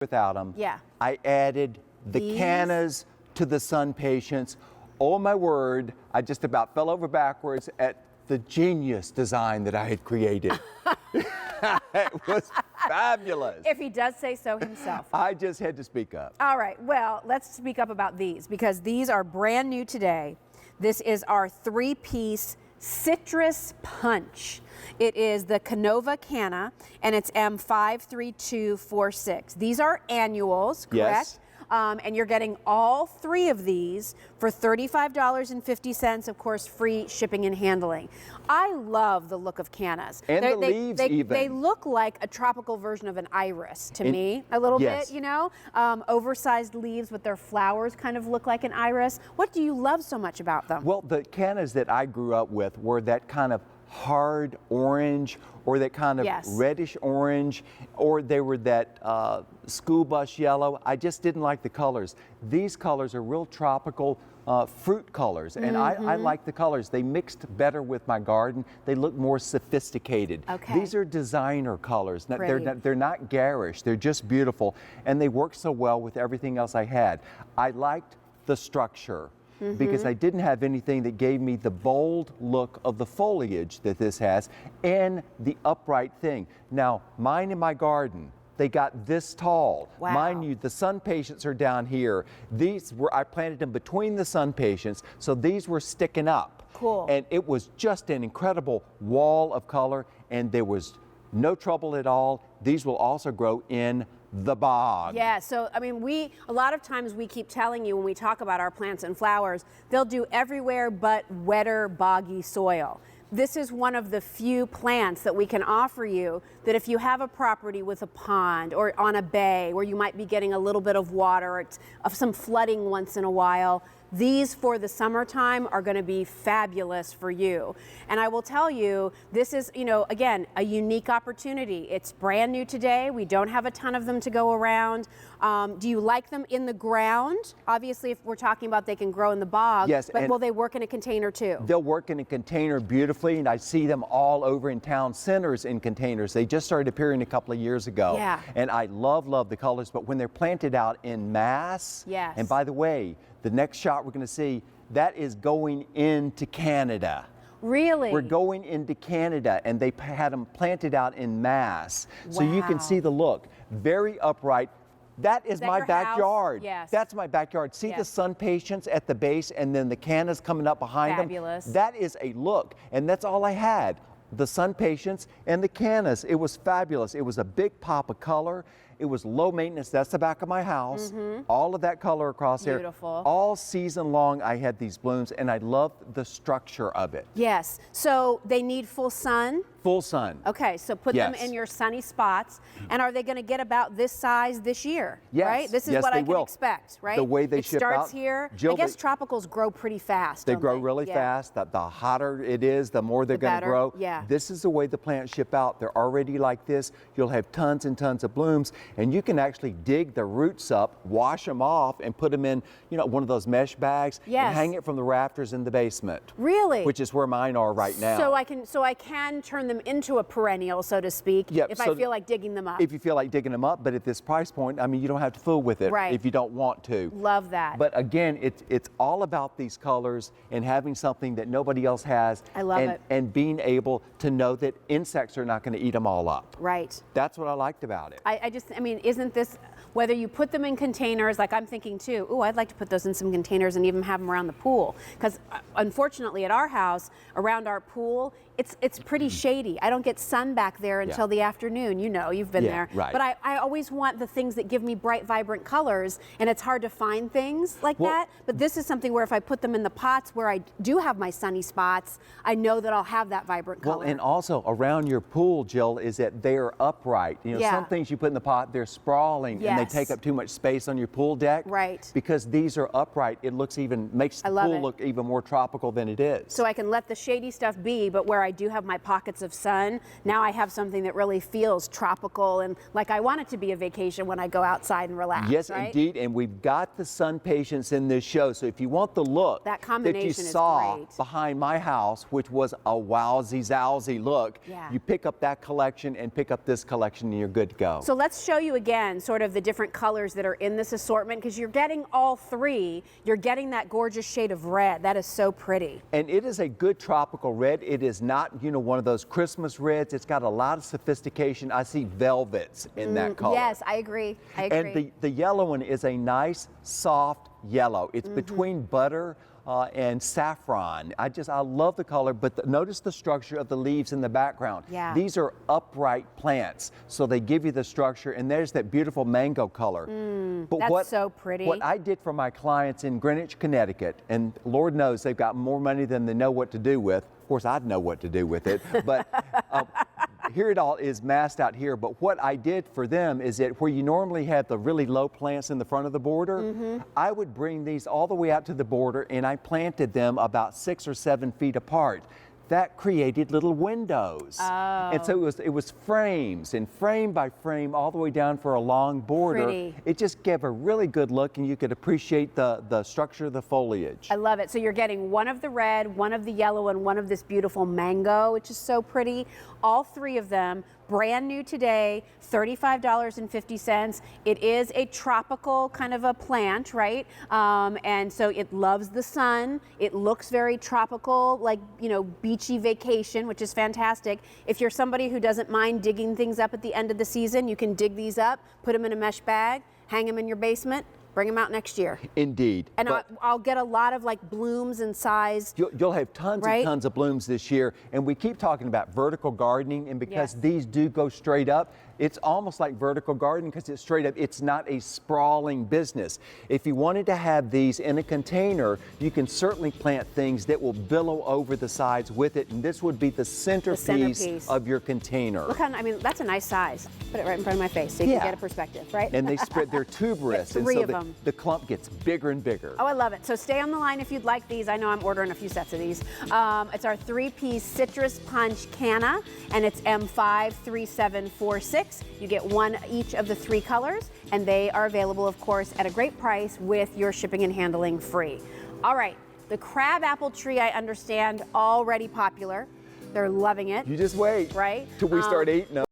without them. Yeah. I added the cannas to the sun patients. Oh my word, I just about fell over backwards at the genius design that I had created. It was fabulous. If he does say so himself. I just had to speak up. All right, well, let's speak up about these because these are brand new today. This is our 3-piece citrus punch. It is the Cannova Canna, and it's M53246. These are annuals, correct? Yes. And you're getting all 3 of these for $35.50, of course, free shipping and handling. I love the look of cannas. And the leaves even. They look like a tropical version of an iris to me, a little bit, you know? Oversized leaves with their flowers kind of look like an iris. What do you love so much about them? Well, the cannas that I grew up with were that kind of hard orange or that kind of reddish orange, or they were that school bus yellow. I just didn't like the colors. These colors are real tropical fruit colors, and I like the colors. They mixed better with my garden. They look more sophisticated. Okay. These are designer colors. They're not garish. They're just beautiful, and they work so well with everything else I had. I liked the structure. Because I didn't have anything that gave me the bold look of the foliage that this has and the upright thing. Now, mine in my garden, they got this tall. Wow. Mind you, the sun patients are down here. I planted them between the sun patients, so these were sticking up. Cool. And it was just an incredible wall of color, and there was no trouble at all. These will also grow in the bog. Yeah, so I mean, a lot of times we keep telling you when we talk about our plants and flowers, they'll do everywhere but wetter, boggy soil. This is one of the few plants that we can offer you that if you have a property with a pond or on a bay where you might be getting a little bit of water or of some flooding once in a while, these for the summertime are going to be fabulous for you. And I will tell you, this is, you know, again, a unique opportunity. It's brand new today. We don't have a ton of them to go around. Do you like them in the ground? Obviously, if we're talking about they can grow in the bog, yes, but will they work in a container too? They'll work in a container beautifully, and I see them all over in town centers in containers. They just started appearing a couple of years ago. Yeah. And I love the colors, but when they're planted out in mass, yes. And by the way, the next shot we're going to see, that is going into Canada. Really? We're going into Canada, and they had them planted out in mass. Wow. So you can see the look. Very upright. That is my backyard. Yes. That's my backyard. See the sun patients at the base and then the cannas coming up behind Fabulous. them? That is a look. And that's all I had. The sun patients and the cannas. It was fabulous. It was a big pop of color. It was low maintenance. That's the back of my house. All of that color across there. Beautiful. All season long I had these blooms, and I loved the structure of it. Yes. So they need full sun? Full sun. Okay, so put them in your sunny spots. And are they going to get about this size this year? Yes. Right? This is Yes, what they I can will. expect, right? The way they it ship starts out. here. Jill, I guess tropicals grow pretty fast. They don't grow really fast. The hotter it is, the more they're going to grow. Yeah. This is the way the plants ship out. They're already like this. You'll have tons and tons of blooms, and you can actually dig the roots up, wash them off, and put them in, you know, one of those mesh bags and hang it from the rafters in the basement. Really? Which is where mine are right now. So I can turn them into a perennial, so to speak, if I feel like digging them up. If you feel like digging them up, but at this price point, I mean, you don't have to fool with it if you don't want to. Love that. But again, it's all about these colors and having something that nobody else has. I love it. And being able to know that insects are not going to eat them all up. Right. That's what I liked about it. I mean, isn't this, whether you put them in containers, like I'm thinking too, ooh, I'd like to put those in some containers and even have them around the pool. Because unfortunately at our house, around our pool, it's pretty shady. I don't get sun back there until the afternoon. You know, you've been there. Right. But I always want the things that give me bright, vibrant colors, and it's hard to find things like that. But this is something where if I put them in the pots where I do have my sunny spots, I know that I'll have that vibrant color. Well, and also around your pool, Jill, is that they're upright. You know, some things you put in the pot, they're sprawling and they take up too much space on your pool deck. Right. Because these are upright, it makes the pool look even more tropical than it is. So I can let the shady stuff be, but where I do have my pockets of sun, now I have something that really feels tropical and like I want it to be a vacation when I go outside and relax. Yes, right? indeed, and we've got the sun patients in this show, so if you want the look that combination you is saw great. Behind my house, which was a wowsy-zowsy look, you pick up that collection and pick up this collection and you're good to go. So let's show you again sort of the different colors that are in this assortment, because you're getting all three. You're getting that gorgeous shade of red. That is so pretty. And it is a good tropical red. It is not, you know, one of those Christmas reds. It's got a lot of sophistication. I see velvets in that color. Yes, I agree. I agree. And the yellow one is a nice, soft yellow. It's between butter and saffron. I love the color, but notice the structure of the leaves in the background. Yeah. These are upright plants, so they give you the structure, and there's that beautiful mango color. But That's so pretty. What I did for my clients in Greenwich, Connecticut, and Lord knows they've got more money than they know what to do with. Of course, I'd know what to do with it, but here it all is massed out here. But what I did for them is that where you normally have the really low plants in the front of the border, I would bring these all the way out to the border, and I planted them about 6 or 7 feet apart. That created little windows. Oh. And so it was frames, and frame by frame all the way down for a long border. Pretty. It just gave a really good look, and you could appreciate the structure of the foliage. I love it. So you're getting one of the red, one of the yellow, and one of this beautiful mango, which is so pretty. All three of them, brand new today, $35.50. It is a tropical kind of a plant, right? And so it loves the sun. It looks very tropical, like, you know, beachy vacation, which is fantastic. If you're somebody who doesn't mind digging things up at the end of the season, you can dig these up, put them in a mesh bag, hang them in your basement, bring them out next year. Indeed. And I'll get a lot of like blooms and size. You'll have tons and tons of blooms this year. And we keep talking about vertical gardening, and because these do go straight up, it's almost like vertical gardening because it's straight up. It's not a sprawling business. If you wanted to have these in a container, you can certainly plant things that will billow over the sides with it, and this would be the centerpiece of your container. Look how, I mean, that's a nice size. Put it right in front of my face so you can get a perspective, right? And they spread, they're tuberous, and so the clump gets bigger and bigger. Oh, I love it. So stay on the line if you'd like these. I know I'm ordering a few sets of these. It's our 3-piece citrus punch canna, and it's M53746. You get one each of the 3 colors, and they are available, of course, at a great price with your shipping and handling free. All right, the crab apple tree, I understand, already popular. They're loving it. You just wait. Right? Till we start eating them.